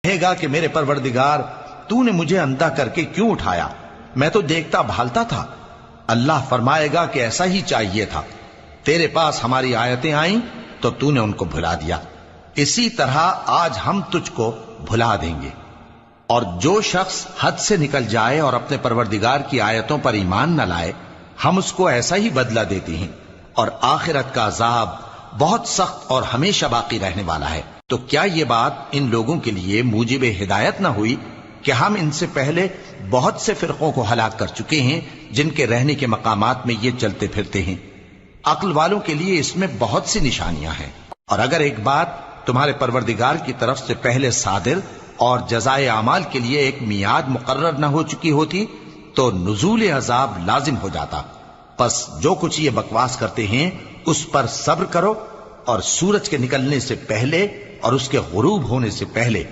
کہے گا کہ میرے پروردگار تو نے مجھے اندھا کر کے کیوں اٹھایا، میں تو دیکھتا بھالتا تھا۔ اللہ فرمائے گا کہ ایسا ہی چاہیے تھا، تیرے پاس ہماری آیتیں آئیں تو تو نے ان کو بھلا دیا، اسی طرح آج ہم تجھ کو بھلا دیں گے۔ اور جو شخص حد سے نکل جائے اور اپنے پروردگار کی آیتوں پر ایمان نہ لائے، ہم اس کو ایسا ہی بدلہ دیتے ہیں، اور آخرت کا عذاب بہت سخت اور ہمیشہ باقی رہنے والا ہے۔ تو کیا یہ بات ان لوگوں کے لیے موجب ہدایت نہ ہوئی کہ ہم ان سے پہلے بہت سے فرقوں کو ہلاک کر چکے ہیں جن کے رہنے کے مقامات میں یہ چلتے پھرتے ہیں۔ عقل والوں کے لیے اس میں بہت سی نشانیاں ہیں۔ اور اگر ایک بات تمہارے پروردگار کی طرف سے پہلے صادر اور جزائے اعمال کے لیے ایک میعاد مقرر نہ ہو چکی ہوتی تو نزول عذاب لازم ہو جاتا۔ پس جو کچھ یہ بکواس کرتے ہیں اس پر صبر کرو، اور سورج کے نکلنے سے پہلے اور اس کے غروب ہونے سے پہلے